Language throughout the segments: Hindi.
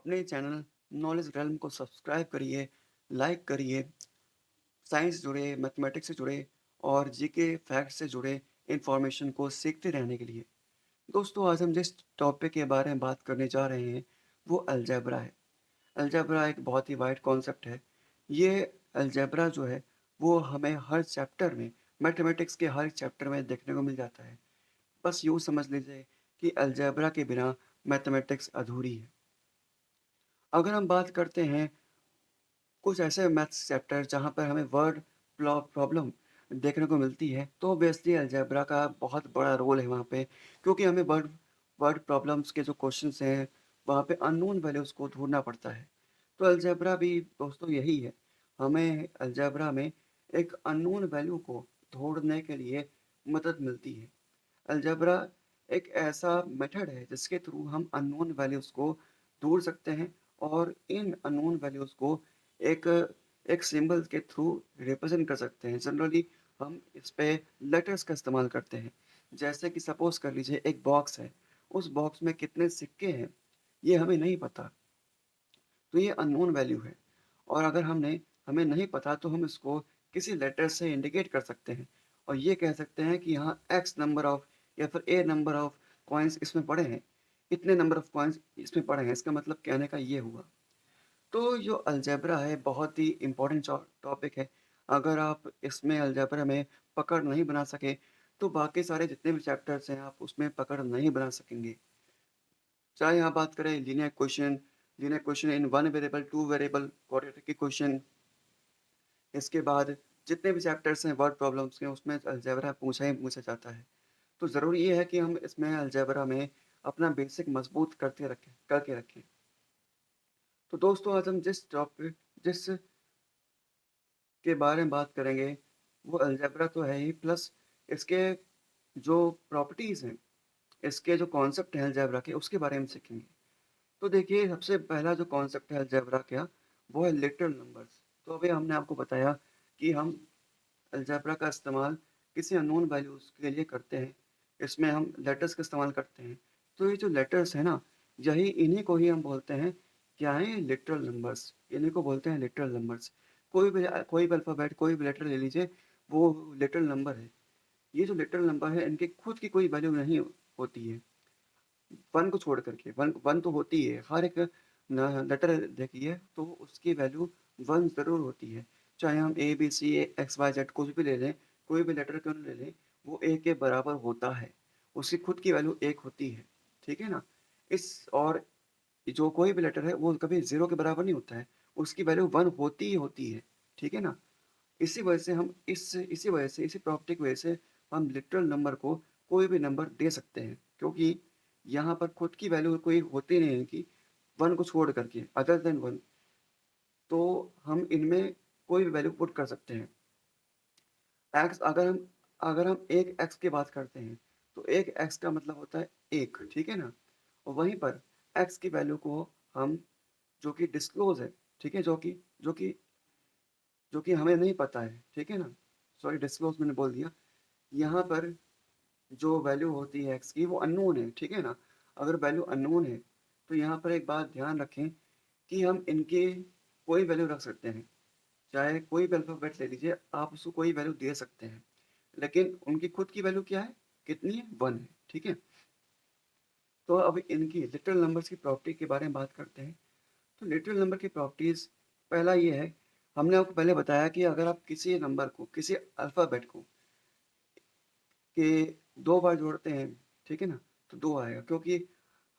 अपने चैनल नॉलेज रेल्म को सब्सक्राइब करिए, लाइक करिए, साइंस जुड़े, मैथमेटिक्स से जुड़े और जीके फैक्ट से जुड़े इन्फॉर्मेशन को सीखते रहने के लिए। दोस्तों, आज हम जिस टॉपिक के बारे में बात करने जा रहे हैं, वो अलजेब्रा है। अलजेब्रा एक बहुत ही वाइड कॉन्सेप्ट है। ये अलजेब्रा जो है, वो हमें हर चैप्टर में, मैथमेटिक्स के हर चैप्टर में देखने को मिल जाता है। बस यूँ समझ लीजिए कि अलजेब्रा के बिना मैथमेटिक्स अधूरी है। अगर हम बात करते हैं कुछ ऐसे मैथ्स चैप्टर जहाँ पर हमें वर्ड प्रॉब्लम देखने को मिलती है, तो ऑब्वियसली अलजेब्रा का बहुत बड़ा रोल है वहाँ पे, क्योंकि हमें वर्ड वर्ड प्रॉब्लम्स के जो क्वेश्चंस हैं, वहाँ पे अननोन वैल्यूज़ को ढूँढना पड़ता है। तो अलजेब्रा भी दोस्तों यही है। हमें अलजेब्रा में एक अननोन वैल्यू को ढूँढने के लिए मदद मिलती है। अलजेब्रा एक ऐसा मेथड है जिसके थ्रू हम अननोन वैल्यूज़ को ढूँढ सकते हैं और इन अननोन वैल्यूज़ को एक एक सिंबल के थ्रू रिप्रेजेंट कर सकते हैं। जनरली हम इस पे लेटर्स का इस्तेमाल करते हैं। जैसे कि सपोज़ कर लीजिए एक बॉक्स है, उस बॉक्स में कितने सिक्के हैं, ये हमें नहीं पता, तो ये अननोन वैल्यू है। और अगर हमें नहीं पता तो हम इसको किसी लेटर से इंडिकेट कर सकते हैं और ये कह सकते हैं कि यहाँ एक्स नंबर ऑफ या फिर ए नंबर ऑफ कॉइन्स इसमें पड़े हैं, इतने नंबर ऑफ कॉइन्स इसमें पड़े हैं। इसका मतलब कहने का ये हुआ। तो जो अलजेब्रा है बहुत ही इम्पोर्टेंट टॉपिक है। अगर आप इसमें अलजेब्रा में पकड़ नहीं बना सके, तो बाकी सारे जितने भी चैप्टर्स हैं आप उसमें पकड़ नहीं बना सकेंगे। चाहे यहाँ बात करें linear question in one variable, two variable, quadratic equation, इसके बाद जितने भी चैप्टर्स हैं वर्ड प्रॉब्लम्स के, उसमें अलजेब्रा पूछा ही पूछा जाता है। तो ज़रूरी ये है कि हम इसमें अलजेब्रा में अपना बेसिक मजबूत करके रखें। तो दोस्तों, आज हम जिस के बारे में बात करेंगे, वो अलजेब्रा तो है ही, प्लस इसके जो प्रॉपर्टीज़ हैं, इसके जो कॉन्सेप्ट हैं अलजेब्रा के, उसके बारे में सीखेंगे। तो देखिए, सबसे पहला जो कॉन्सेप्ट है अलजेब्रा का, वो है लिटरल नंबर्स। तो अभी हमने आपको बताया कि हम अलजेब्रा का इस्तेमाल किसी अननोन वैल्यूज़ के लिए करते हैं। इसमें हम लेटर्स का इस्तेमाल करते हैं। तो ये जो लेटर्स हैं ना, इन्हीं को ही हम बोलते हैं, क्या है, लिटरल नंबर्स। इन्हीं को बोलते हैं लिटरल नंबर्स। कोई भी अल्फ़ाबेट, कोई भी लेटर ले लीजिए, वो लिटरल नंबर है। ये जो लिटरल नंबर है, इनकी खुद की कोई वैल्यू नहीं होती है। 1 को छोड़ कर के, 1 1 तो होती है, हर एक न लेटर देखिए तो उसकी वैल्यू 1 ज़रूर होती है। चाहे हम ए, बी, सी, एक्स, वाई, ज़ेड कुछ भी ले लें, कोई भी लेटर क्यों ना ले लें, वो 1 के बराबर होता है। उसकी खुद की वैल्यू 1 होती है, ठीक है ना? इस और जो कोई भी लेटर है वो कभी 0 के बराबर नहीं होता है, उसकी वैल्यू 1 होती ही होती है, ठीक है ना? इसी वजह से, इसी प्रॉपर्टी की वजह से हम लिटरल नंबर को कोई भी नंबर दे सकते हैं, क्योंकि यहाँ पर खुद की वैल्यू कोई होती नहीं है कि 1 को छोड़ करके, अदर देन 1, तो हम इनमें कोई भी वैल्यू पुट कर सकते हैं। एक्स अगर हम एक एक्स की बात करते हैं, तो एक एक्स का मतलब होता है 1, ठीक है ना? और वहीं पर एक्स की वैल्यू को हम, जो कि डिस्क्लोज़ है, ठीक है? जो कि जो कि हमें नहीं पता है, ठीक है ना? सॉरी, डिस्क्लोज़ मैंने बोल दिया। यहाँ पर जो वैल्यू होती है एक्स की, वो अननोन है, ठीक है ना? अगर वैल्यू अननोन है, तो यहाँ पर एक बात ध्यान रखें कि हम इनकी कोई वैल्यू रख सकते हैं। चाहे कोई भी अल्फ़ाबेट ले लीजिए, आप उसको कोई वैल्यू दे सकते हैं। लेकिन उनकी खुद की वैल्यू क्या है? कितनी है? 1 है, ठीक है? तो अब इनकी लिटरल नंबर्स की प्रॉपर्टी के बारे में बात करते हैं। तो लिटरल नंबर की प्रॉपर्टीज़, पहला ये है, हमने आपको पहले बताया कि अगर आप किसी नंबर को, किसी अल्फ़ाबेट को के 2 बार जोड़ते हैं, ठीक है ना? तो 2 आएगा, क्योंकि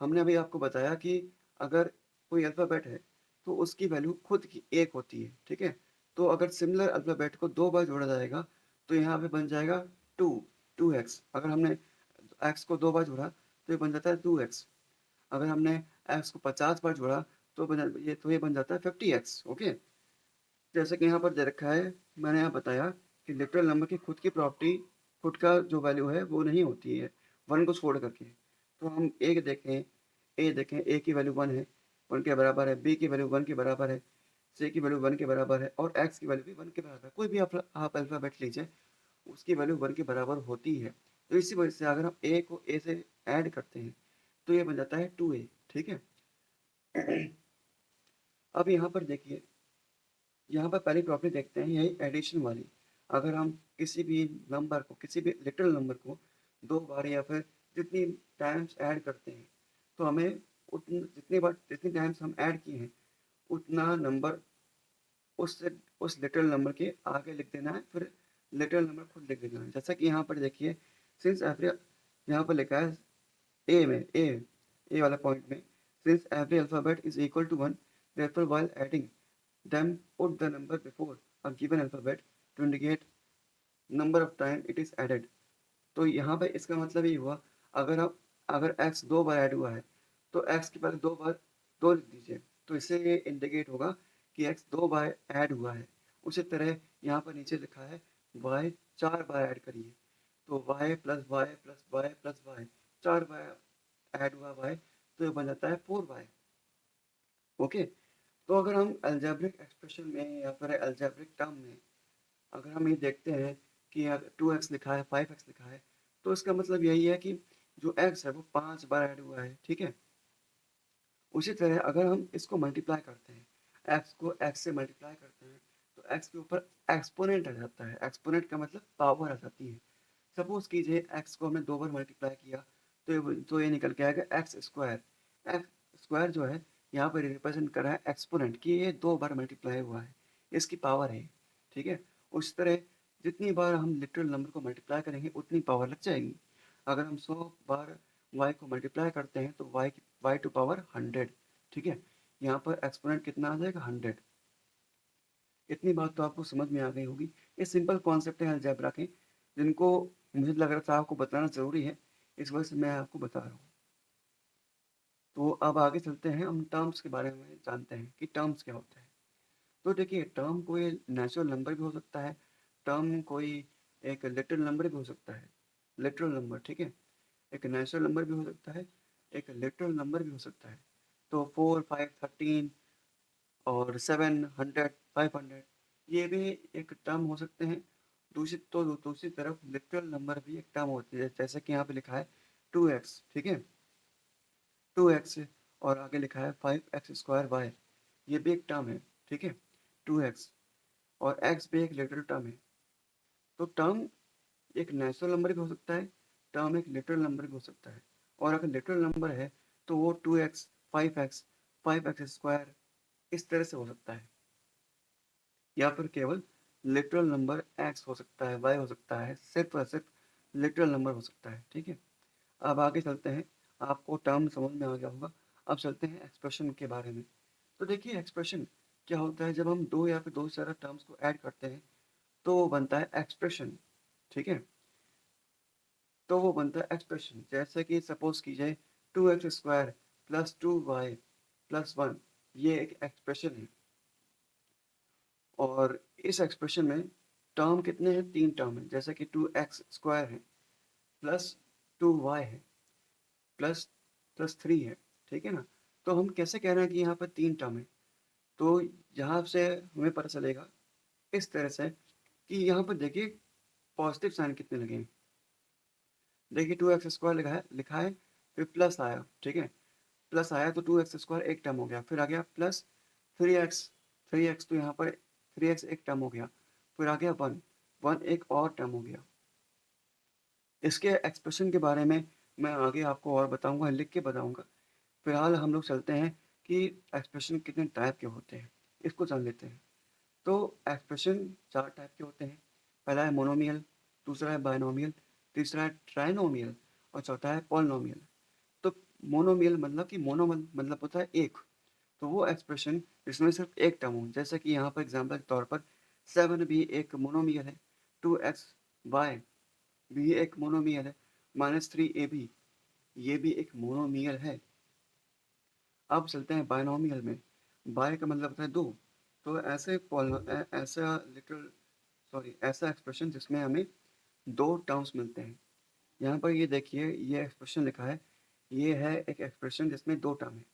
हमने अभी आपको बताया कि अगर कोई अल्फ़ाबेट है, तो उसकी वैल्यू खुद की 1 होती है, ठीक है? तो अगर सिमिलर अल्फ़ाबेट को 2 बार जोड़ा जाएगा, तो यहाँ पे बन जाएगा 2, 2x। अगर हमने x को 2 बार जोड़ा, तो ये बन जाता है 2x। अगर हमने x को 50 बार जोड़ा, तो ये बन जाता है 50x, ओके? जैसे कि यहाँ पर दे रखा है, मैंने यहाँ बताया कि लिटरल नंबर की खुद की प्रॉपर्टी, खुद का जो वैल्यू है वो नहीं होती है, 1 को छोड़ करके। तो हम ए की वैल्यू 1 है, 1 के बराबर है, बी की वैल्यू 1 के बराबर है, सी की वैल्यू 1 के बराबर है और एक्स की वैल्यू भी 1 के बराबर है। कोई भी आप अल्फ़ाबेट लीजिए, उसकी वैल्यू 1 के बराबर होती है। तो इसी वजह से अगर हम ए को ए से ऐड करते हैं, तो ये बन जाता है 2a, ठीक है? अब यहाँ पर देखिए, यहाँ पर पहली प्रॉपर्टी देखते हैं, यही एडिशन वाली। अगर हम किसी भी नंबर को, किसी भी लिटिल नंबर को 2 बार या फिर जितनी टाइम्स ऐड करते हैं, तो हमें जितनी टाइम्स हम ऐड किए हैं, उतना नंबर उस लिटिल नंबर के आगे लिख देना है, फिर लिटिल नंबर खुद लिख देना है। जैसा कि यहाँ पर देखिए, सिंस एवरी, यहाँ पर लिखा है ए में, ए वाला पॉइंट में, since every alphabet is equal to 1, therefore while adding them put the number before a given alphabet to indicate number of time it is added। तो यहाँ पे इसका मतलब ये हुआ, अगर x 2 बार ऐड हुआ है, तो x के पहले 2 बार 2 लिख दीजिए, तो इससे ये इंडिकेट होगा कि x 2 बार ऐड हुआ है। उसी तरह यहाँ पर नीचे लिखा है y 4 बार ऐड करिए, तो y plus Y plus Y plus Y, 4 बार ऐड हुआ y, तो ये बन जाता है 4y। ओके, तो अगर हम अलजेब्रिक एक्सप्रेशन में या फिर अलजेब्रिक टर्म में अगर हम ये देखते हैं कि अगर 2x लिखा है, 5x लिखा है, तो इसका मतलब यही है कि जो x है वो 5 बार ऐड हुआ है, ठीक है। उसी तरह अगर हम इसको मल्टीप्लाई करते हैं, x को x से मल्टीप्लाई करते हैं, तो x के ऊपर एक्सपोनेंट आ जाता है। एक्सपोनेंट का मतलब पावर आ जाती है। सपोज कीजिए x को हमने 2 बार मल्टीप्लाई किया, तो ये निकल के आएगा एक्स स्क्वायर। एक्स स्क्वायर जो है यहाँ पर रिप्रेजेंट कर रहा है एक्सपोनेंट, कि ये 2 बार मल्टीप्लाई हुआ है, इसकी पावर है, ठीक है। उस तरह जितनी बार हम लिटरल नंबर को मल्टीप्लाई करेंगे उतनी पावर लग जाएगी। अगर हम 100 बार y को मल्टीप्लाई करते हैं तो y टू पावर 100, ठीक है। यहाँ पर एक्सपोनेंट कितना आ जाएगा, 100। इतनी बात तो आपको समझ में आ गई होगी। ये सिंपल कॉन्सेप्ट है अलजेब्रा के, जिनको मुझे लग रहा था आपको बताना ज़रूरी है, इस वजह से मैं आपको बता रहा हूँ। तो अब आगे चलते हैं, हम टर्म्स के बारे में जानते हैं कि टर्म्स क्या होता है। तो देखिए, टर्म कोई नेचुरल नंबर भी हो सकता है, टर्म कोई एक लिटिल नंबर भी हो सकता है, लिटरल नंबर, ठीक है। एक नेचुरल नंबर भी हो सकता है, एक लिटरल नंबर भी हो सकता है। तो 4, 5, 13 और 700, 500, ये भी एक टर्म हो सकते हैं। दूसरी तरफ लिटरल नंबर भी एक टर्म होती है, जैसे कि यहाँ पे लिखा है 2x, ठीक है, 2x, और आगे लिखा है 5x² y, ये भी एक टर्म है, ठीक है, 2x, और x भी एक लिटरल टर्म है। तो टर्म एक नेचुरल नंबर भी हो सकता है, टर्म एक लिटरल नंबर भी हो सकता है। और अगर लिटरल नंबर है तो वो 2x, 5x, 5x² इस तरह से हो सकता है, या फिर केवल लिटरल नंबर x हो सकता है, y हो सकता है, सिर्फ और सिर्फ लिटरल नंबर हो सकता है, ठीक है। अब आगे चलते हैं, आपको टर्म समझ में आ गया होगा। अब चलते हैं एक्सप्रेशन के बारे में। तो देखिए, एक्सप्रेशन क्या होता है, जब हम दो या फिर दो से ज़्यादा टर्म्स को ऐड करते हैं तो वो बनता है एक्सप्रेशन, ठीक है। तो वो बनता है एक्सप्रेशन, जैसे कि सपोज कीजिए 2x² प्लस 2y प्लस 1, ये एक एक्सप्रेशन है। और इस एक्सप्रेशन में टर्म कितने हैं, 3 टर्म है, जैसे कि 2x² है, प्लस 2y है, प्लस प्लस 3 है, ठीक है ना। तो हम कैसे कह रहे हैं कि यहाँ पर 3 टर्म है, तो यहाँ से हमें पता चलेगा इस तरह से कि यहाँ पर देखिए पॉजिटिव साइन कितने लगे हैं। देखिए 2x² लिखा है, फिर प्लस आया, ठीक है, प्लस आया तो 2x² एक टर्म हो गया, फिर आ गया प्लस 3x, 3x तो यहाँ पर 3x एक टर्म हो गया, फिर आ गया 1, 1 एक और टर्म हो गया। इसके एक्सप्रेशन के बारे में मैं आगे आपको और बताऊंगा, लिख के बताऊंगा। फिलहाल हम लोग चलते हैं कि एक्सप्रेशन कितने टाइप के होते हैं, इसको जान लेते हैं। तो एक्सप्रेशन 4 टाइप के होते हैं। पहला है मोनोमियल, दूसरा है बायनोमियल, तीसरा है ट्राइनोमियल, और चौथा है पॉलिनोमियल। तो मोनोमियल मतलब कि मतलब होता है एक, तो वो एक्सप्रेशन जिसमें सिर्फ एक टर्म हो, जैसे कि यहाँ पर एग्जाम्पल के तौर पर 7 भी एक मोनोमियल है, 2x भी एक मोनोमियल है, -3 भी, ये भी एक मोनोमियल है। अब चलते हैं बायनोमियल में। बाय का मतलब होता है दो, तो ऐसा एक्सप्रेशन जिसमें हमें दो टर्म्स मिलते हैं। यहाँ पर ये देखिए, ये एक्सप्रेशन लिखा है, ये है एक एक्सप्रेशन जिसमें दो टर्म है।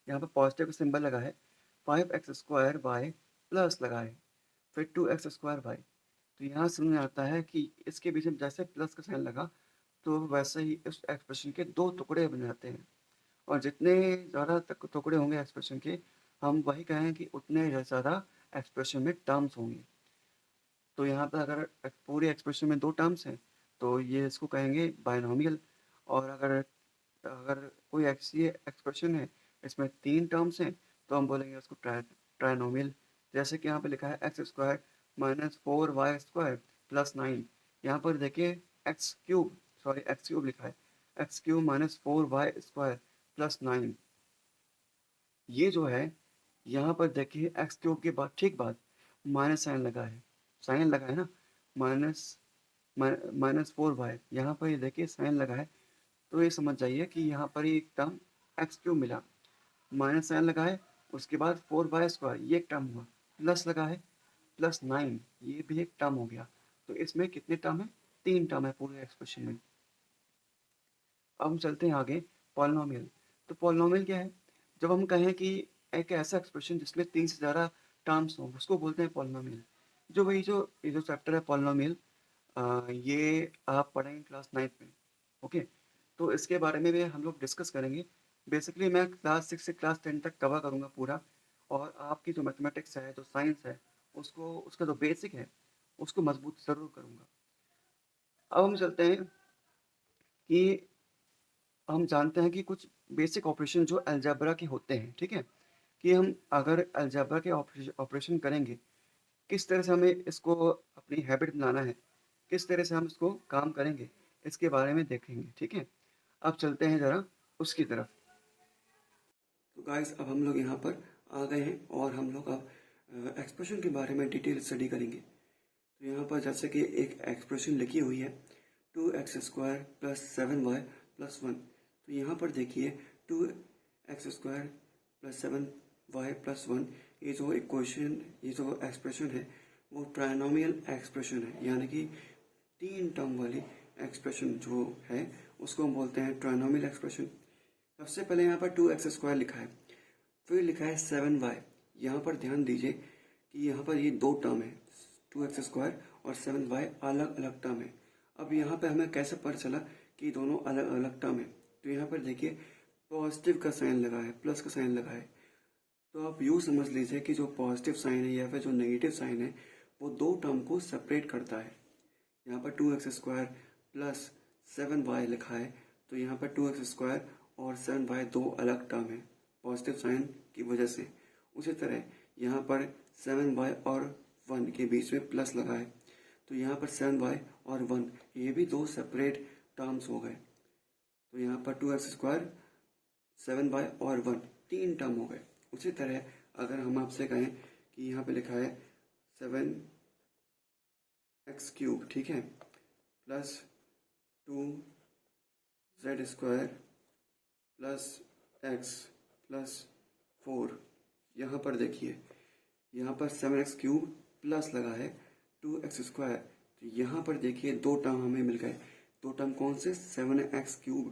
यहाँ पर पॉजिटिव का सिंबल लगा है, 5x² y प्लस लगा है, फिर 2x² y। तो यहाँ समझ में आता है कि इसके बीच में जैसे प्लस का साइन लगा, तो वैसे ही इस एक्सप्रेशन के दो टुकड़े बन जाते हैं। और जितने ज़्यादा तक टुकड़े होंगे एक्सप्रेशन के, हम वही कहें कि उतने ज़्यादा एक्सप्रेशन में टर्म्स होंगे। तो यहाँ पर अगर पूरे एक्सप्रेशन में 2 टर्म्स हैं, तो ये इसको कहेंगे बायनोमियल। और अगर अगर कोई ऐसी एक्सप्रेशन है इसमें 3 टर्म्स हैं, तो हम बोलेंगे उसको ट्राइनोमियल। जैसे कि यहाँ पे लिखा है x square minus 4y² plus 9। यहाँ पर देखिए एक्स क्यूब लिखा है, x cube minus 4y² plus 9। ये जो है, यहाँ पर देखिए एक्स क्यूब के बाद ठीक बाद माइनस साइन लगा है ना, माइनस माइनस 4y, यहाँ पर ये देखिए साइन लगा है। तो ये समझ जाइए कि यहाँ पर ही एक टर्म एक्स क्यूब मिला, माइनस साइन लगा है, उसके बाद 4y² ये एक टर्म हुआ, प्लस लगा है, प्लस 9 ये भी एक टर्म हो गया। तो इसमें कितने टर्म है? 3 टर्म है पूरे एक्सप्रेशन में। अब हम चलते हैं आगे, पॉलिनोमियल। तो पॉलिनोमियल क्या है? जब हम कहें कि एक ऐसा एक्सप्रेशन जिसमें 3 से ज़्यादा टर्म्स हों, उसको बोलते हैं पॉलिनोमियल। ये जो चैप्टर है पॉलिनोमियल, ये आप पढ़ेंगे क्लास 9th में। ओके, तो इसके बारे में भी हम लोग डिस्कस करेंगे। बेसिकली मैं क्लास 6 से क्लास 10 तक कवर करूँगा पूरा। और आपकी जो मैथमेटिक्स है, जो साइंस है, उसको उसका जो बेसिक है उसको मजबूत ज़रूर करूँगा। अब हम चलते हैं कि हम जानते हैं कि कुछ बेसिक ऑपरेशन जो अलजेब्रा के होते हैं, ठीक है? कि हम अगर अलजेब्रा के ऑपरेशन करेंगे, किस तरह से हमें इसको अपनी हैबिट बनाना है, किस तरह से हम इसको काम करेंगे, इसके बारे में देखेंगे, ठीक है? अब चलते हैं ज़रा उसकी तरफ। तो गाइस, अब हम लोग यहाँ पर आ गए हैं और हम लोग अब एक्सप्रेशन के बारे में डिटेल स्टडी करेंगे। तो यहाँ पर जैसे कि एक एक्सप्रेशन लिखी हुई है 2x² प्लस 7y प्लस 1। तो यहाँ पर देखिए 2x² प्लस 7y प्लस 1, ये जो एक्सप्रेशन है वो ट्राइनोमियल एक्सप्रेशन है, यानी कि 3 टर्म वाली एक्सप्रेशन जो है उसको हम बोलते हैं ट्राइनोमियल एक्सप्रेशन। सबसे पहले यहाँ पर 2x² लिखा है, फिर लिखा है 7y। यहाँ पर ध्यान दीजिए कि यहाँ पर ये 2 टर्म है, 2x² और 7y अलग अलग टर्म है। अब यहाँ पे हमें कैसे पता चला कि दोनों अलग अलग टर्म है? तो यहाँ पर देखिए पॉजिटिव का साइन लगा है, प्लस का साइन लगा है। तो आप यूँ समझ लीजिए कि जो पॉजिटिव साइन है या फिर जो नेगेटिव साइन है वो 2 टर्म को सेपरेट करता है। यहाँ पर 2x² प्लस 7y लिखा है, तो यहाँ पर 2x² और 7y 2 अलग टर्म है पॉजिटिव साइन की वजह से। उसी तरह यहाँ पर 7y और 1 के बीच में प्लस लगा है, तो यहाँ पर 7y और 1 ये भी 2 सेपरेट टर्म्स हो गए। तो यहाँ पर 2x², 7y और 1 3 टर्म हो गए। उसी तरह अगर हम आपसे कहें कि यहाँ पे लिखा है 7x³ ठीक है, plus 2z² plus x plus 4। यहाँ पर देखिए, यहाँ पर 7x³ प्लस लगा है 2x²। तो यहाँ पर देखिए 2 टर्म हमें मिल गए। 2 टर्म कौन से? 7x³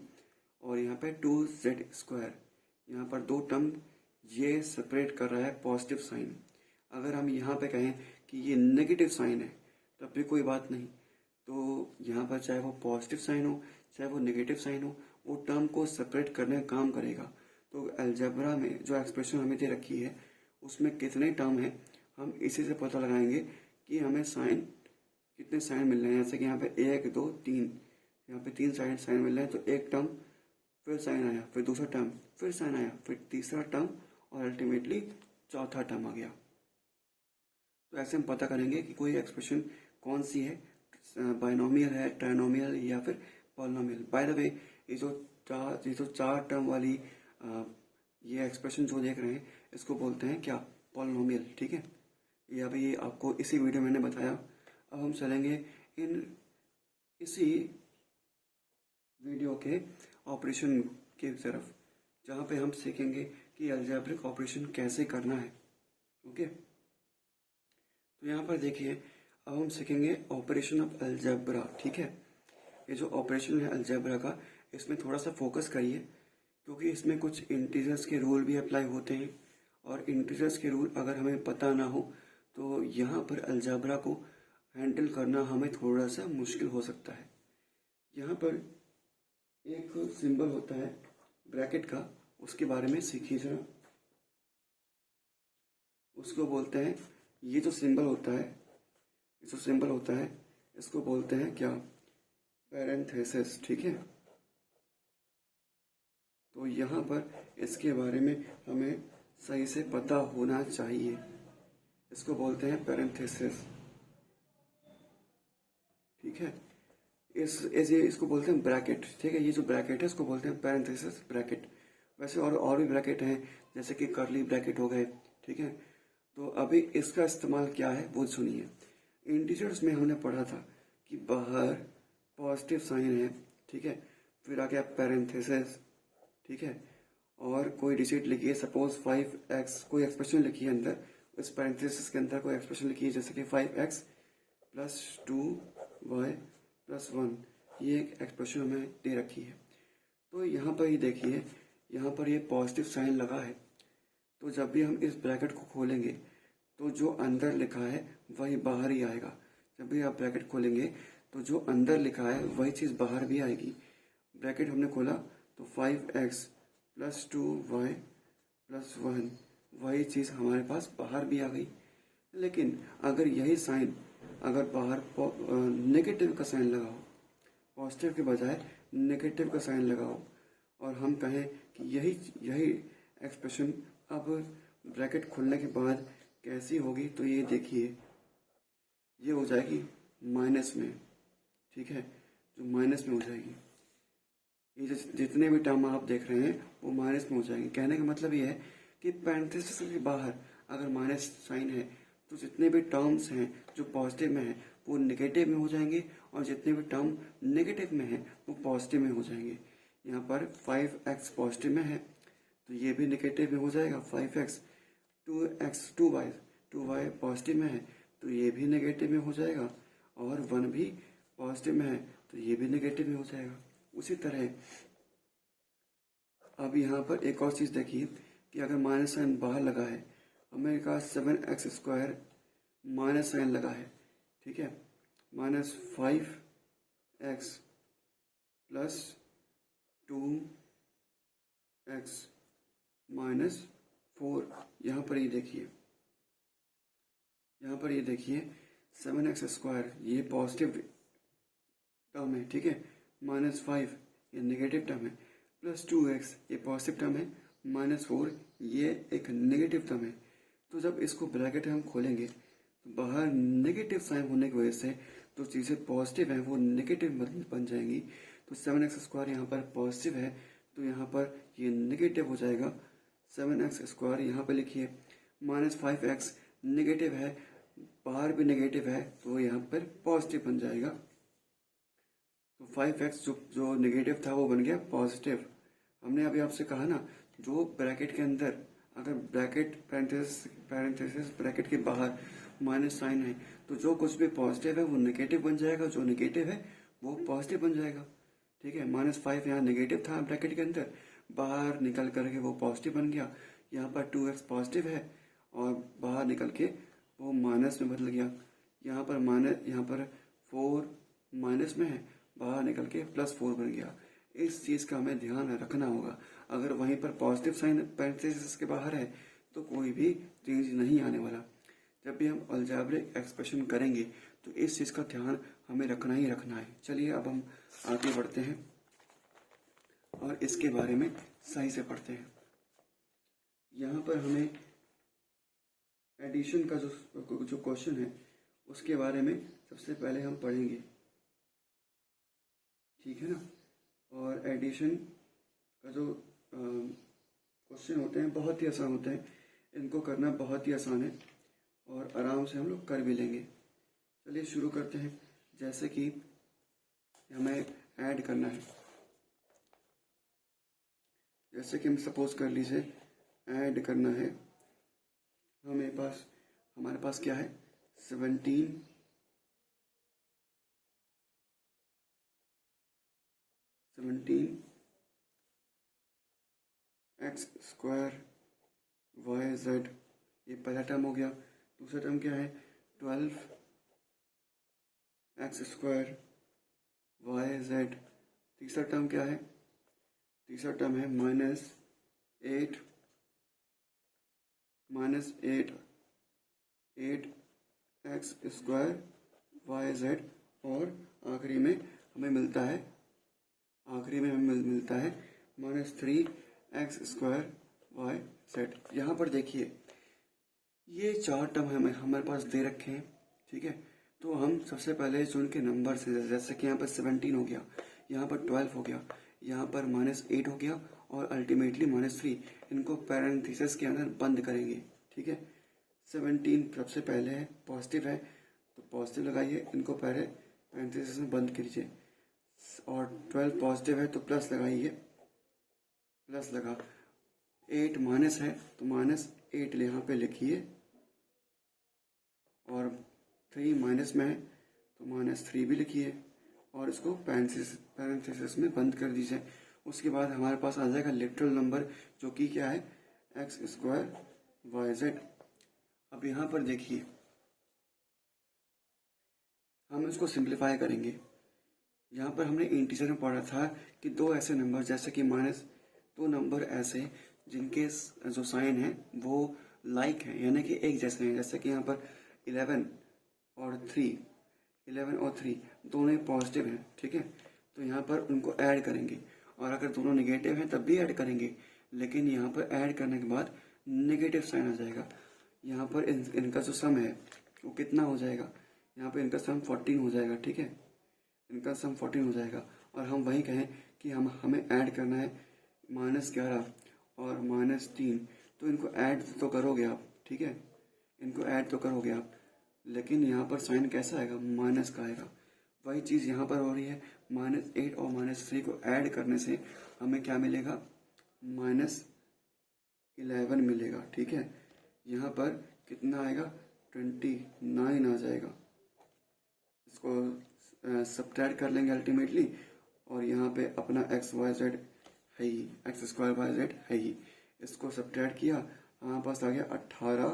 और यहाँ पे 2z²। यहाँ पर 2 टर्म ये सेपरेट कर रहा है पॉजिटिव साइन। अगर हम यहाँ पे कहें कि ये नेगेटिव साइन है तब भी कोई बात नहीं। तो यहाँ पर चाहे वो पॉजिटिव साइन हो चाहे वो नेगेटिव साइन हो, वो टर्म को सेपरेट करने का काम करेगा। तो अलजेब्रा में जो एक्सप्रेशन हमें दे रखी है उसमें कितने टर्म है, हम इसी से पता लगाएंगे कि हमें कितने साइन मिल रहे हैं। जैसे कि यहाँ पे 1 2 3, यहाँ पे 3 साइन मिल रहे हैं। तो एक टर्म, फिर साइन आया, फिर दूसरा टर्म, फिर साइन आया, फिर तीसरा टर्म और अल्टीमेटली चौथा टर्म आ गया। तो ऐसे हम पता करेंगे कि कोई एक्सप्रेशन कौन सी है, बाइनोमियल है, ट्राइनोमियल या फिर पॉलिनोमियल। बाय द वे, ये जो 4 टर्म वाली ये एक्सप्रेशन जो देख रहे हैं इसको बोलते हैं क्या? पॉलिनोमियल, ठीक है। ये अभी आपको इसी वीडियो में मैंने बताया। अब हम चलेंगे इसी वीडियो के ऑपरेशन की तरफ, जहाँ पे हम सीखेंगे कि अलजेब्रिक ऑपरेशन कैसे करना है। ओके, तो यहाँ पर देखिए अब हम सीखेंगे ऑपरेशन ऑफ अलजेब्रा, ठीक है। ये जो ऑपरेशन है अलजेब्रा का, इसमें थोड़ा सा फोकस करिए क्योंकि इसमें कुछ इंटीजर्स के रूल भी अप्लाई होते हैं। और इंटीजर्स के रूल अगर हमें पता ना हो तो यहाँ पर अलजेब्रा को हैंडल करना हमें थोड़ा सा मुश्किल हो सकता है। यहाँ पर एक सिंबल होता है ब्रैकेट का, उसके बारे में सीखिए जरा। उसको बोलते हैं, ये जो सिंबल होता है, ये जो सिंबल होता है इसको बोलते हैं क्या, पैरेंथेसिस, ठीक है। तो यहाँ पर इसके बारे में हमें सही से पता होना चाहिए। इसको बोलते हैं पैरेंथेसिस, ठीक है। इसको बोलते हैं ब्रैकेट, ठीक है। ये जो ब्रैकेट है इसको बोलते हैं पैरेंथेसिस ब्रैकेट। वैसे और भी ब्रैकेट हैं, जैसे कि कर्ली ब्रैकेट हो गए, ठीक है। तो अभी इसका इस्तेमाल क्या है वो सुनिए। इंटीजर्स में हमने पढ़ा था कि बाहर पॉजिटिव साइन है, ठीक है, फिर आ गया पैरेंथेसिस, ठीक है, और कोई डिजिट लिखिए, सपोज 5x, कोई एक्सप्रेशन लिखिए अंदर, इस पैरेंथेसिस के अंदर कोई एक्सप्रेशन लिखिए, जैसे कि 5x प्लस 2y प्लस 1, ये एक एक्सप्रेशन हमें दे रखी है। तो यहाँ पर ये देखिए, यहाँ पर ये पॉजिटिव साइन लगा है, तो जब भी हम इस ब्रैकेट को खोलेंगे तो जो अंदर लिखा है वही बाहर ही आएगा। जब भी आप ब्रैकेट खोलेंगे तो जो अंदर लिखा है वही चीज़ बाहर भी आएगी। ब्रैकेट हमने खोला तो 5x प्लस 2y प्लस 1, वही चीज़ हमारे पास बाहर भी आ गई। लेकिन अगर यही साइन अगर बाहर नेगेटिव का साइन लगा हो, पॉजिटिव के बजाय नेगेटिव का साइन लगा हो, और हम कहें कि यही यही एक्सप्रेशन अब ब्रैकेट खुलने के बाद कैसी होगी, तो ये देखिए, ये हो जाएगी माइनस में, ठीक है, जो माइनस में हो जाएगी। ये जितने भी टर्म आप देख रहे हैं वो माइनस में हो जाएंगे। कहने का मतलब ये है कि पैरेंथेसिस के बाहर अगर माइनस साइन है तो जितने भी टर्म्स हैं जो पॉजिटिव में हैं वो नेगेटिव में हो जाएंगे, और जितने भी टर्म नेगेटिव में हैं वो पॉजिटिव में हो जाएंगे। यहाँ पर 5x पॉजिटिव में है तो ये भी नेगेटिव में हो जाएगा 5x, 2y पॉजिटिव में है तो ये भी नेगेटिव में हो जाएगा, और 1 भी पॉजिटिव में है तो ये भी नेगेटिव में हो जाएगा। उसी तरह अब यहाँ पर एक और चीज़ देखिए कि अगर माइनस साइन बाहर लगा है, हमारे पास 7x² माइनस साइन लगा है, ठीक है, -5x प्लस 2x माइनस 4, यहाँ पर ये देखिए 7x² ये पॉजिटिव टर्म है, ठीक है, -5 ये नेगेटिव टर्म है, प्लस 2x ये पॉजिटिव टर्म है, -4 ये एक नेगेटिव टर्म है। तो जब इसको ब्रैकेट हम खोलेंगे तो बाहर नेगेटिव साइन होने की वजह से जो चीज़ें पॉजिटिव हैं वो नेगेटिव बन जाएंगी। तो 7x² यहाँ पर पॉजिटिव है तो यहाँ पर ये नेगेटिव हो जाएगा। 7x² यहाँ पर लिखिए, -5x नेगेटिव है, बाहर भी नेगेटिव है तो यहाँ पर पॉजिटिव बन जाएगा। तो 5x जो नेगेटिव था वो बन गया पॉजिटिव। हमने अभी आपसे कहा ना, जो ब्रैकेट के अंदर अगर ब्रैकेट पैरेंथेसिस ब्रैकेट के बाहर माइनस साइन है तो जो कुछ भी पॉजिटिव है वो नेगेटिव बन जाएगा, जो नेगेटिव है वो पॉजिटिव बन जाएगा, ठीक है। -5 यहाँ नेगेटिव था ब्रैकेट के अंदर, बाहर निकल करके वो पॉजिटिव बन गया। यहाँ पर 2x पॉजिटिव है और बाहर निकल के वो माइनस में बदल गया। यहाँ पर 4 माइनस में है, बाहर निकल के +4 बन गया। इस चीज़ का हमें ध्यान रखना होगा। अगर वहीं पर पॉजिटिव साइन पैरेंथेसिस के बाहर है तो कोई भी चेंज नहीं आने वाला। जब भी हम अलजेब्रिक एक्सप्रेशन करेंगे तो इस चीज़ का ध्यान हमें रखना ही रखना है। चलिए अब हम आगे बढ़ते हैं और इसके बारे में सही से पढ़ते हैं। यहाँ पर हमें एडिशन का जो क्वेश्चन है उसके बारे में सबसे पहले हम पढ़ेंगे, ठीक है ना। और एडिशन का जो क्वेश्चन होते हैं बहुत ही आसान होते हैं, इनको करना बहुत ही आसान है और आराम से हम लोग कर भी लेंगे। चलिए शुरू करते हैं। जैसे कि हमें ऐड करना है, जैसे कि हम सपोज कर लीजिए ऐड करना है, हमारे पास क्या है 17 x² yz, ये पहला टर्म हो गया। दूसरा टर्म क्या है 12x² yz। तीसरा टर्म क्या है, तीसरा टर्म है -8 8x² yz, और आखिरी में हमें मिलता है -3x² yz। यहाँ पर देखिए ये 4 टर्म हमारे पास दे रखे हैं, ठीक है। तो हम सबसे पहले जो उनके नंबर से, जैसे कि यहाँ पर 17 हो गया, यहाँ पर 12 हो गया, यहाँ पर -8 हो गया और अल्टीमेटली -3, इनको पैरेंथेसिस के अंदर बंद करेंगे, ठीक है। 17 सबसे पहले है, पॉजिटिव है तो पॉजिटिव लगाइए, इनको पहले पैरेंथेसिस में बंद कीजिए, और 12 पॉजिटिव है तो प्लस लगाइए, प्लस लगा। 8 माइनस है तो -8 यहाँ पे लिखिए, और 3 माइनस में है तो -3 भी लिखिए, और इसको पैरेंथेसिस में बंद कर दीजिए। उसके बाद हमारे पास आ जाएगा लिटरल नंबर, जो कि क्या है, x² yz। अब यहाँ पर देखिए हम इसको सिंप्लीफाई करेंगे। यहाँ पर हमने इंटीजर में पढ़ा था कि दो ऐसे नंबर, जैसे कि दो नंबर ऐसे जिनके जो साइन है वो लाइक है, यानी कि एक जैसे हैं, जैसे कि यहाँ पर 11 और 3 दोनों पॉजिटिव हैं, ठीक है। तो यहाँ पर उनको ऐड करेंगे, और अगर दोनों नेगेटिव हैं तब भी ऐड करेंगे, लेकिन यहाँ पर ऐड करने के बाद नेगेटिव साइन आ जाएगा। यहाँ पर इनका जो सम है वो कितना हो जाएगा, यहाँ पर इनका सम 14 हो जाएगा, ठीक है। इनका सम 14 हो जाएगा, और हम वही कहें कि हमें ऐड करना है -11 और -3, तो इनको ऐड तो करोगे आप, ठीक है, इनको ऐड तो करोगे आप, लेकिन यहाँ पर साइन कैसा आएगा, माइनस का आएगा। वही चीज़ यहाँ पर हो रही है, -8 और -3 को ऐड करने से हमें क्या मिलेगा, -11 मिलेगा, ठीक है। यहाँ पर कितना आएगा, 29 आ जाएगा। इसको सब्ट्रैक्ट कर लेंगे अल्टीमेटली, और यहाँ पे अपना x² yz है ही, इसको सब्ट्रैक्ट किया, हमारे पास आ गया 18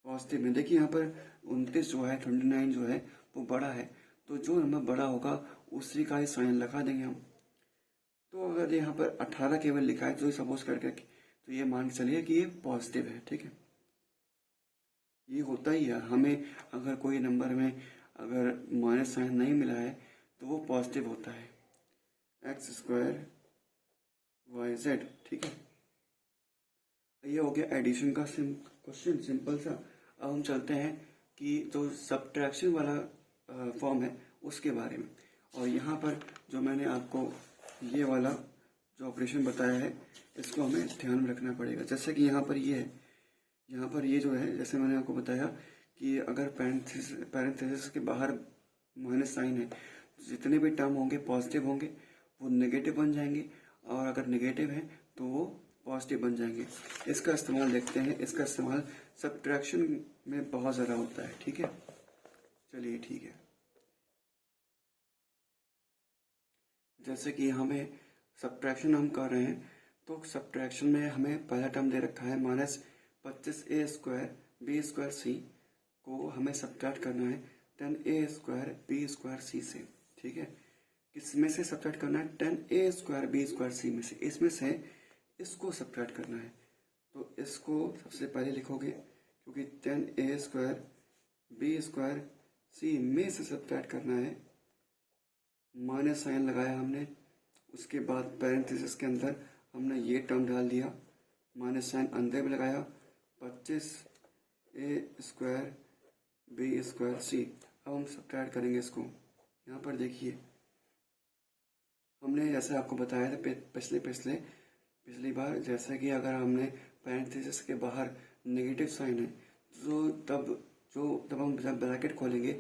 पॉजिटिव में। देखिए यहाँ पर 29 जो है, 29 जो है वो बड़ा है, तो जो नंबर बड़ा होगा उसी का ही साइन लगा देंगे हम। तो अगर यहाँ पर 18 केवल लिखा है तो सपोज करके तो ये मान के चलिए कि ये पॉजिटिव है, ठीक है। ये होता ही है, हमें अगर कोई नंबर में अगर माइनस साइन नहीं मिला है तो वो पॉजिटिव होता है, x² yz, ठीक है। ये हो गया एडिशन का क्वेश्चन, सिंपल सा। अब हम चलते हैं कि जो सब्ट्रैक्शन वाला फॉर्म है उसके बारे में, और यहाँ पर जो मैंने आपको ये वाला जो ऑपरेशन बताया है इसको हमें ध्यान में रखना पड़ेगा। जैसे कि यहाँ पर ये है, यहाँ पर ये जो है, जैसे मैंने आपको बताया कि अगर पैरेंथेसिस के बाहर माइनस साइन है तो जितने भी टर्म होंगे पॉजिटिव होंगे, वो नेगेटिव बन जाएंगे, और अगर नेगेटिव है तो वो पॉजिटिव बन जाएंगे। इसका इस्तेमाल देखते हैं, इसका इस्तेमाल सब्ट्रैक्शन में बहुत ज़्यादा होता है, ठीक है। चलिए ठीक है, जैसे कि हमें सब्ट्रैक्शन हम कर रहे हैं, तो सब्ट्रैक्शन में हमें पहला टर्म दे रखा है -25a² b² c को हमें सब्ट्रैक्ट करना है 10a² b² c से, ठीक है। किसमें से सब्ट्रैक्ट करना है, 10a² b² c में से, इसमें से इसको सब्ट्रैक्ट करना है। तो इसको सबसे पहले लिखोगे, क्योंकि 10a² b² c में से सब्ट्रैक्ट करना है, माइनस साइन लगाया हमने, उसके बाद पैरेंथेसिस के अंदर हमने ये टर्म डाल दिया, माइनस साइन अंदर भी लगाया, 25a² b² c। अब हम सब्ट्रैक्ट करेंगे इसको। यहाँ पर देखिए हमने जैसे आपको बताया था पिछली बार, जैसे कि अगर हमने पैरेंथेसिस के बाहर नेगेटिव साइन है तो तब हम जब ब्रैकेट खोलेंगे,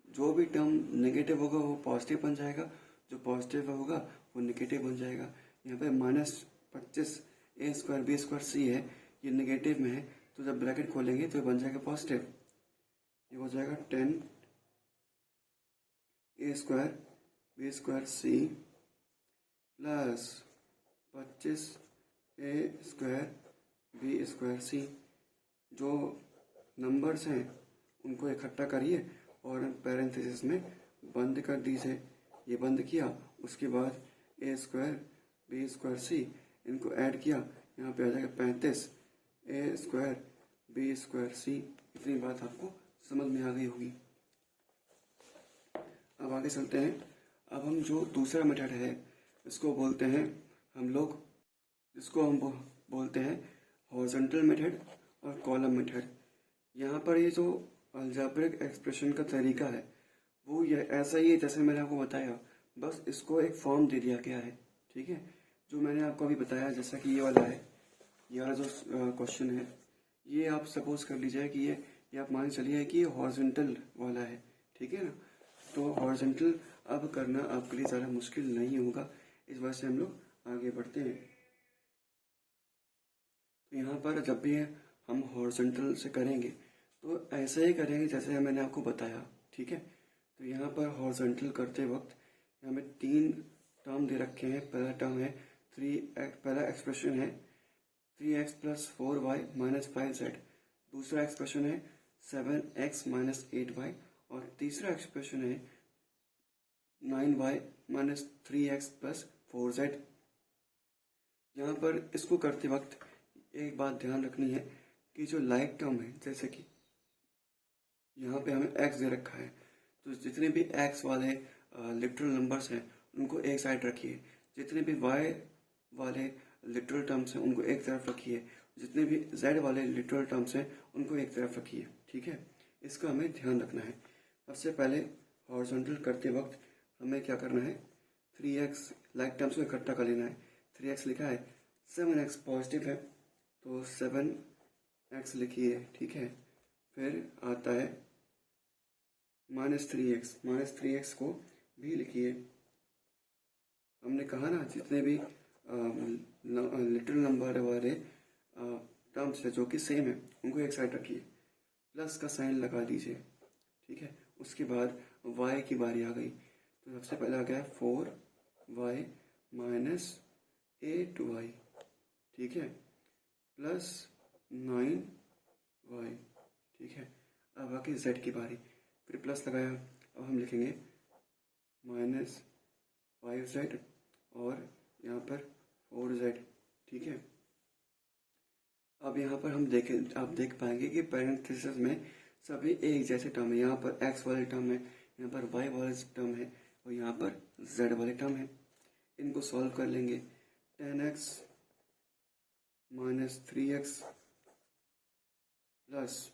जो भी टर्म नेगेटिव होगा वो पॉजिटिव बन जाएगा, जो पॉजिटिव होगा वो नेगेटिव बन जाएगा। यहाँ पे -25a² b² c है, ये नेगेटिव में है, तो जब ब्रैकेट खोलेंगे तो बन जाएगा पॉजिटिव। ये हो जाएगा 10a² b² c plus 25a² b² c। जो नंबर्स हैं उनको इकट्ठा करिए और पैरेंथेसिस में बंद कर दीजिए। ये बंद किया, उसके बाद a² b² c इनको ऐड किया, यहाँ पे आ जाएगा 35 a² b² c इतनी बात आपको समझ में आ गई होगी। अब आगे चलते हैं। अब हम जो दूसरा मेथड है इसको बोलते हैं हम लोग, इसको हम बोलते हैं हॉरिजॉन्टल मेथड और कॉलम मेथड। यहाँ पर ये जो अलजेब्रिक एक्सप्रेशन का तरीका है वो ये ऐसा ही है जैसे मैंने आपको बताया, बस इसको एक फॉर्म दे दिया गया है। ठीक है, जो मैंने आपको अभी बताया, जैसा कि ये वाला है, ये वाला जो क्वेश्चन है, ये आप सपोज कर लीजिए कि ये आप मान चलिए कि ये हॉरिजॉन्टल वाला है। ठीक है ना, तो हॉरिजॉन्टल अब करना आपके लिए ज़्यादा मुश्किल नहीं होगा, इस वजह से हम लोग आगे बढ़ते हैं। तो यहाँ पर जब भी हम हॉरिजॉन्टल से करेंगे तो ऐसा ही करेंगे जैसे मैंने आपको बताया। ठीक है, तो यहाँ पर हॉरिजॉन्टल करते वक्त हमें 3 टर्म दे रखे हैं। पहला टर्म है 3x, पहला एक्सप्रेशन है 3x + 4y - 5z। दूसरा एक्सप्रेशन है 7x - 8y और तीसरा एक्सप्रेशन है 9y - 3x + 4z। यहाँ पर इसको करते वक्त एक बात ध्यान रखनी है कि जो लाइक टर्म है, जैसे कि यहाँ पे हमें x दे रखा है, तो जितने भी x वाले लिटरल नंबर्स हैं उनको एक साइड रखिए, जितने भी y वाले लिटरल टर्म्स हैं उनको एक तरफ रखिए, जितने भी z वाले लिटरल टर्म्स हैं उनको एक तरफ रखिए। ठीक है, इसका हमें ध्यान रखना है। सबसे पहले हॉरिजॉन्टल करते वक्त हमें क्या करना है, 3x लाइक टर्म्स को इकट्ठा कर लेना है। 3x लिखा है, 7x पॉजिटिव है तो 7x लिखिए। ठीक है, फिर आता है -3x को भी लिखिए। हमने कहा ना जितने भी लिटिल नंबर वाले टर्म्स है जो कि सेम है उनको एक साइड रखिए, प्लस का साइन लगा दीजिए। ठीक है, उसके बाद y की बारी आ गई, तो सबसे पहले आ गया 4y - 8y। ठीक है, प्लस 9y। ठीक है, अब आके z की बारी, फिर प्लस लगाया, अब हम लिखेंगे -5z और यहाँ पर 4z। ठीक है, अब यहाँ पर हम आप देख पाएंगे कि पैरेंथेसिस में सभी एक जैसे टर्म है। यहाँ पर x वाले टर्म है, यहाँ पर y वाले टर्म है और यहाँ पर z वाले टर्म है। इनको सॉल्व कर लेंगे, 10x - 3x प्लस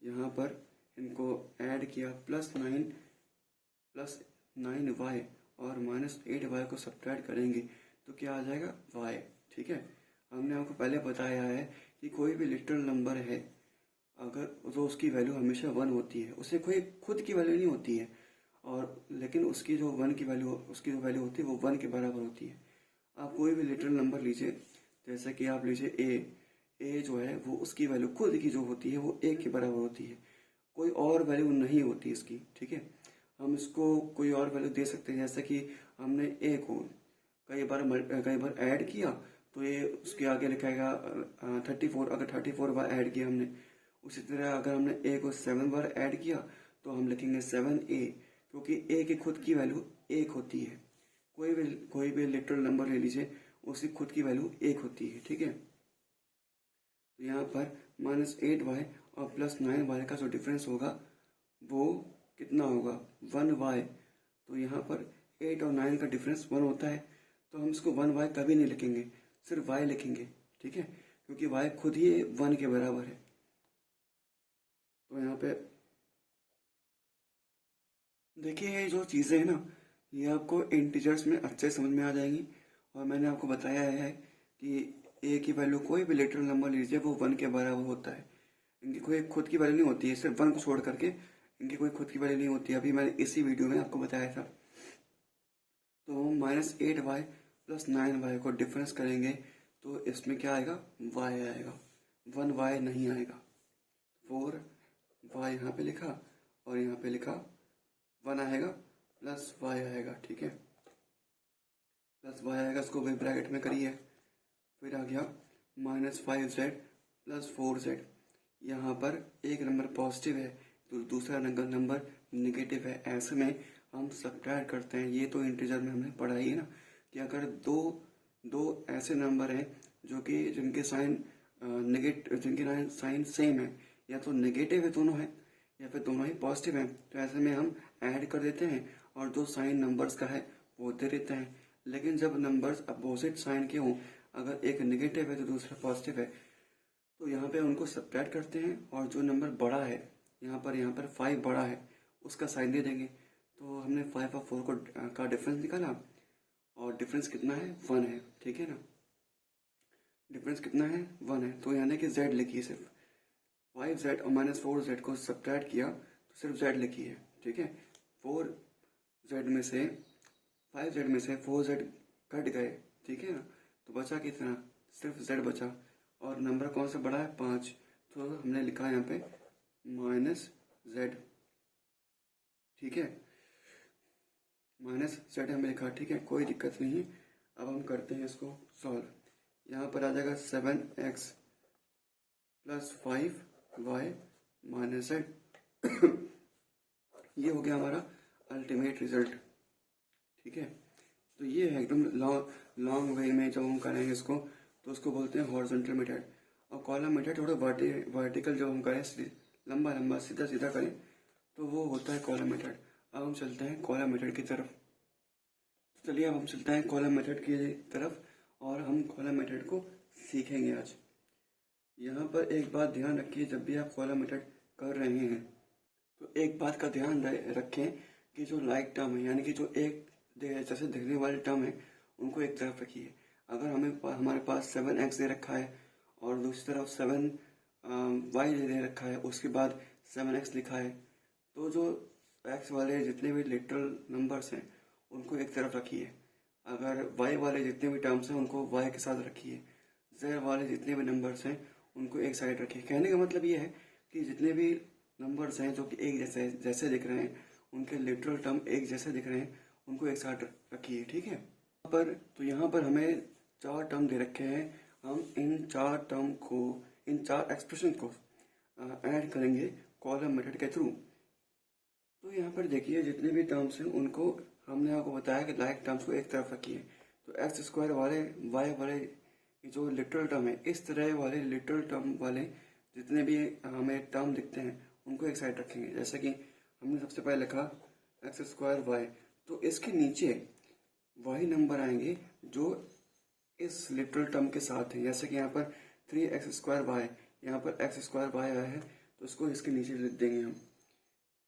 यहाँ पर इनको ऐड किया प्लस 9y और -8y को सब्ट्रैक्ट करेंगे तो क्या आ जाएगा y। ठीक है, हमने आपको पहले बताया है कि कोई भी लिटरल नंबर है अगर तो उसकी वैल्यू हमेशा 1 होती है, उसे कोई खुद की वैल्यू नहीं होती है, और लेकिन उसकी जो वैल्यू होती है वो 1 के बराबर होती है। आप कोई भी लिटरल नंबर लीजिए, जैसे कि आप लीजिए a जो है वो उसकी वैल्यू खुद की जो होती है वो 1 के बराबर होती है, कोई और वैल्यू नहीं होती इसकी। ठीक है, हम इसको कोई और वैल्यू दे सकते हैं, जैसे कि हमने a को कई बार ऐड किया तो ये उसके आगे लिखाएगा 34। अगर 34 बार ऐड किया हमने, उसी तरह अगर हमने a को 7 बार ऐड किया तो हम लिखेंगे 7a, क्योंकि a की खुद की वैल्यू 1 होती है। कोई भी लिटरल नंबर ले लीजिए, उसकी खुद की वैल्यू 1 होती है। ठीक है, तो यहाँ पर -8y और +9y का जो डिफरेंस होगा वो कितना होगा, 1y। तो यहाँ पर 8 और 9 का डिफरेंस 1 होता है, तो हम इसको 1y कभी नहीं लिखेंगे, सिर्फ y लिखेंगे। ठीक है, क्योंकि y खुद ही 1 के बराबर है। तो यहाँ पे देखिए, ये जो चीज़ें हैं ना, ये आपको इंटीजर्स में अच्छे समझ में आ जाएंगी। और मैंने आपको बताया है कि a की वैल्यू कोई भी लिटरल नंबर लीजिए वो 1 के बराबर होता है। इनकी कोई खुद की वैल्यू नहीं होती है, सिर्फ 1 को छोड़ करके इनकी कोई खुद की वैल्यू नहीं होती है। अभी मैंने इसी वीडियो में आपको बताया था। तो हम -8y + 9y को डिफरेंस करेंगे तो इसमें क्या आएगा, y आएगा, 1y नहीं आएगा। 4y यहाँ पे लिखा और यहाँ पे लिखा 1 आएगा प्लस y आएगा। ठीक है, प्लस y आएगा, इसको भी ब्रैकेट में करिए। फिर आ गया -5z + 4z। यहाँ पर एक नंबर पॉजिटिव है तो दूसरा नंबर नेगेटिव है, ऐसे में हम सब्ट्रैक्ट करते हैं। ये तो इंटीजर में हमने पढ़ा ही है ना कि अगर दो ऐसे नंबर हैं जो कि जिनके साइन सेम है, या तो नेगेटिव है दोनों है या फिर दोनों ही पॉजिटिव हैं, तो ऐसे में हम ऐड कर देते हैं और जो साइन नंबर्स का है वो दे देते हैं। लेकिन जब नंबर्स अपोजिट साइन के हों, अगर एक नेगेटिव है तो दूसरा पॉजिटिव है, तो यहाँ पे उनको सब्ट्रैक्ट करते हैं और जो नंबर बड़ा है, यहाँ पर 5 बड़ा है, उसका साइन दे देंगे। तो हमने 5 और 4 का डिफरेंस निकाला और डिफरेंस कितना है, 1 है, ठीक है ना। डिफरेंस कितना है, 1 है, तो यानी कि z लिखी है सिर्फ। 5z और -4z को सब्ट्रैक्ट किया तो सिर्फ z लिखी है, ठीक है। 4z में से 5z में से 4z कट गए, ठीक है ना, तो बचा कितना, सिर्फ z बचा। और नंबर कौन सा बड़ा है, 5, तो हमने लिखा यहाँ पे -z, ठीक है, -z हमने लिखा, ठीक है, कोई दिक्कत नहीं है। अब हम करते हैं इसको सॉल्व। यहाँ पर आ जाएगा 7x + 5y - z। ये हो गया हमारा अल्टीमेट रिजल्ट, ठीक है। तो ये है एकदम लॉन्ग वे में जब हम करेंगे इसको तो उसको बोलते हैं हॉरिजॉन्टल मेथड। और कॉलम मेथड थोड़ा वर्टिकल जब हम करें, लंबा लंबा सीधा सीधा करें तो वो होता है कॉलम मेथड। अब हम चलते हैं कॉलम मेथड की तरफ। चलिए अब हम चलते हैं कॉलम मेथड की तरफ और हम कॉलम मेथड को सीखेंगे आज। यहाँ पर एक बात ध्यान रखिए, जब भी आप कॉलम मेथड कर रहे हैं तो एक बात का ध्यान रखें कि जो लाइक टर्म है, यानी कि जो एक जैसे दिखने वाले टर्म है, उनको एक तरफ रखिए। अगर हमारे पास 7x दे रखा है और दूसरी तरफ 7y दे रखा है, उसके बाद 7x लिखा है, तो जो x वाले जितने भी लिटरल नंबर्स हैं उनको एक तरफ रखिए। अगर y वाले जितने भी टर्म्स हैं उनको y के साथ रखिए। z वाले जितने भी नंबर्स हैं उनको एक साइड रखिए। कहने का मतलब ये है कि जितने भी नंबर्स हैं जो कि एक जैसे दिख रहे हैं, उनके लिटरल टर्म एक जैसे दिख रहे हैं, उनको एक साथ रखिए, ठीक है। तो यहाँ पर हमें 4 टर्म दे रखे हैं। हम इन 4 टर्म को, इन 4 एक्सप्रेशन को ऐड करेंगे कॉलम मेथड के थ्रू। तो यहाँ पर देखिए जितने भी टर्म्स हैं उनको हमने आपको बताया कि लाइक टर्म्स को एक तरफ रखिए। तो x² वाले, y वाले जो लिटरल टर्म है, इस तरह वाले लिटरल टर्म वाले जितने भी हमें टर्म दिखते हैं उनको एक साइड रखेंगे। जैसे कि हमने सबसे पहले लिखा x²y, तो इसके नीचे वही नंबर आएंगे जो इस लिटरल टर्म के साथ है। जैसे कि यहाँ पर 3x²y, यहाँ पर x² आया है तो इसको इसके नीचे लिख देंगे हम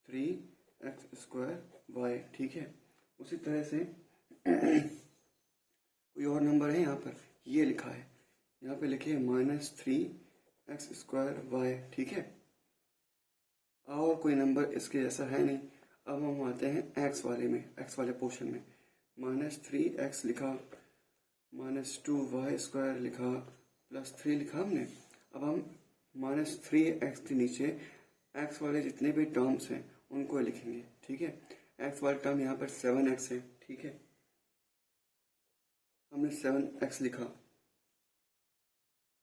3x²y, ठीक है। उसी तरह से कोई और नंबर है, यहाँ पर ये लिखा है, यहाँ पे लिखिए -3x²y, ठीक है। और कोई नंबर इसके जैसा है नहीं। अब हम आते हैं x वाले में, x वाले पोर्शन में। -3x लिखा, -2y² लिखा, +3 लिखा हमने। अब हम -3x के नीचे x वाले जितने भी टर्म्स हैं उनको लिखेंगे, ठीक है। x वाला टर्म यहाँ पर 7x है, ठीक है, हमने 7x लिखा,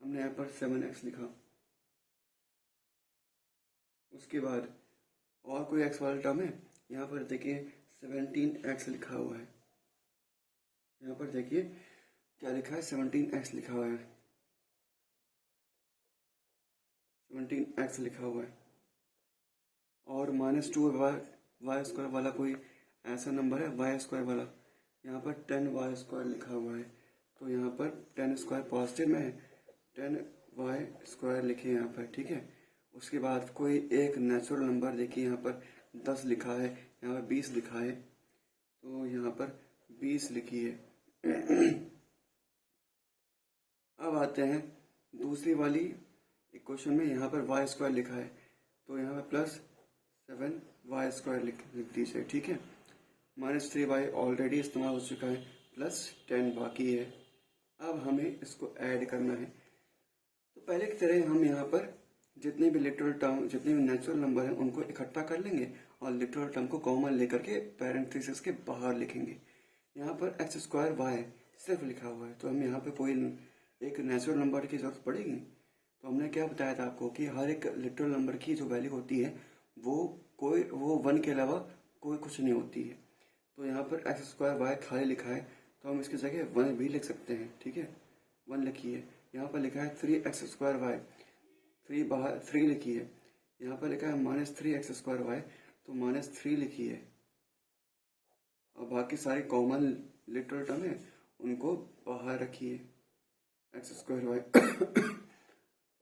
हमने यहाँ पर 7x लिखा। उसके बाद और कोई x वाला टर्म है, यहाँ पर देखिए 17x लिखा हुआ है। यहाँ पर देखिए क्या लिखा है, 17x लिखा हुआ है, 17x लिखा हुआ है। और -2y² वाला कोई ऐसा नंबर है, y² वाला, यहाँ पर 10y² लिखा हुआ है। तो यहाँ पर 10² पॉजिटिव में है, 10y² लिखे यहाँ पर, ठीक है। उसके बाद कोई एक नेचुरल नंबर देखिए, यहाँ पर 10 लिखा है, यहाँ पर 20 लिखा है, तो यहाँ पर 20 लिखी है। अब आते हैं दूसरी वाली इक्वेशन में, यहाँ पर y² लिखा है, तो यहाँ पर +7y² लिख दीजिए, ठीक है। -3y ऑलरेडी इस्तेमाल हो चुका है, +10 बाकी है। अब हमें इसको ऐड करना है। तो पहले की तरह हम यहाँ पर जितने भी लिटरल टर्म, जितने भी नेचुरल नंबर हैं उनको इकट्ठा कर लेंगे और लिटरल टर्म को कॉमन लेकर के पैरेंथेसिस के बाहर लिखेंगे। यहाँ पर x² सिर्फ लिखा हुआ है, तो हम यहाँ पे कोई एक नेचुरल नंबर की जरूरत पड़ेगी। तो हमने क्या बताया था आपको कि हर एक लिटरल नंबर की जो वैल्यू होती है वो 1 के अलावा कोई कुछ नहीं होती है। तो यहाँ पर x² खाली लिखा है, तो हम इसकी जगह 1 भी लिख सकते हैं, ठीक है, 1 लिखिए। यहाँ पर लिखा है 3x² 3 बाहर 3 लिखिए, यहाँ पर लिखा है -3x² y, तो -3 लिखिए और बाकी सारे कॉमन लिटरल टर्म है उनको बाहर रखिए। x² y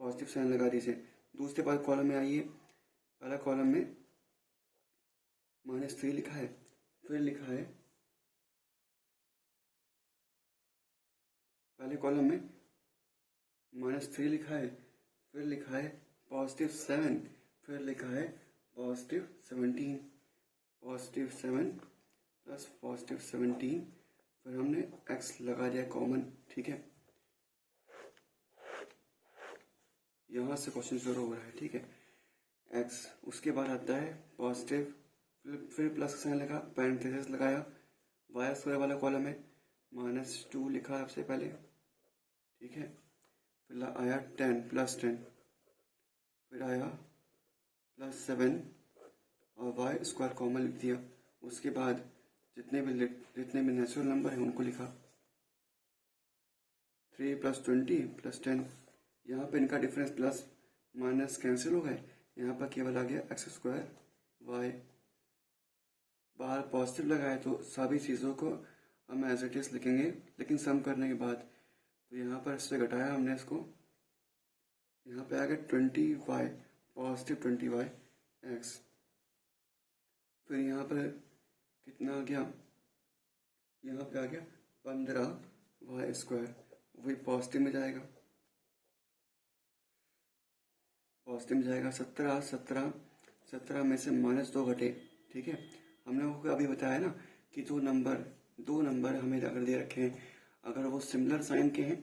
पॉजिटिव साइन लगा दीजिए। दूसरे पास कॉलम में आइए, पहला कॉलम में -3 लिखा है, फिर लिखा है पहले कॉलम में -3 लिखा है, फिर लिखा है +7, फिर लिखा है +17, +7 प्लस +17, फिर हमने x लगा दिया कॉमन। ठीक है, यहाँ से क्वेश्चन शुरू हो रहा है। ठीक है, x, उसके बाद आता है पॉजिटिव, फिर प्लस का साइन लगा, पैरेंथेसिस लगाया, y² वाला कॉलम में -2 लिखा सबसे पहले। ठीक है, फिर आया 10 +10, फिर आया +7 और y² कॉमन लिख दिया। उसके बाद जितने भी नेचुरल नंबर हैं उनको लिखा, 3 + 20 + 10। यहाँ पे इनका डिफरेंस प्लस माइनस कैंसिल हो गए, यहाँ पर केवल आ गया x² y। बाहर पॉजिटिव लगाए तो सभी चीज़ों को हम एज इट इज लिखेंगे, लेकिन सम करने के बाद। तो यहाँ पर इससे घटाया हमने इसको, यहाँ पे आ गया 20y, +20y x। फिर यहाँ पर कितना आ गया, यहाँ पे आ गया 15y², वही पॉजिटिव में जाएगा, 17 में से -2 घटे। ठीक है, हमने आपको अभी बताया ना कि दो नंबर हमें अगर दे रखे हैं, अगर वो सिमिलर साइन के हैं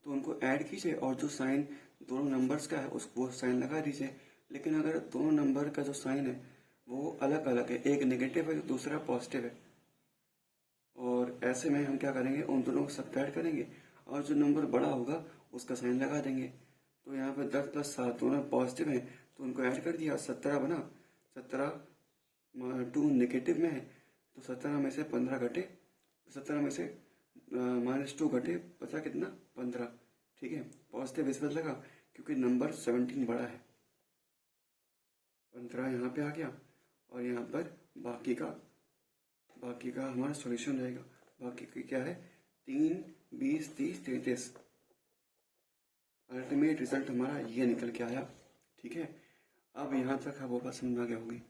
तो उनको ऐड कीजिए और जो साइन दोनों नंबर्स का है उसको साइन लगा दीजिए। लेकिन अगर दोनों नंबर का जो साइन है वो अलग अलग है, एक नेगेटिव है दूसरा पॉजिटिव है, और ऐसे में हम क्या करेंगे, उन दोनों को सब्ट्रैक्ट करेंगे और जो नंबर बड़ा होगा उसका साइन लगा देंगे। तो यहाँ पे 10 + 7 दोनों पॉजिटिव हैं तो उनको ऐड कर दिया, 17 बना। 17 2 नेगेटिव में है तो 17 में से 15 घटे, 17 में से -2 घटे, बचा कितना, 15। ठीक है, पॉजिटिव इस वक्त लगा क्योंकि नंबर 17 बड़ा है, 15 यहाँ पे आ गया और यहाँ पर बाकी का हमारा सॉल्यूशन रहेगा। बाकी की क्या है, 3, 20, 30, 33। अल्टीमेट रिजल्ट हमारा ये निकल के आया। ठीक है, अब यहाँ तक आपको बात समझ में आ गया होगी।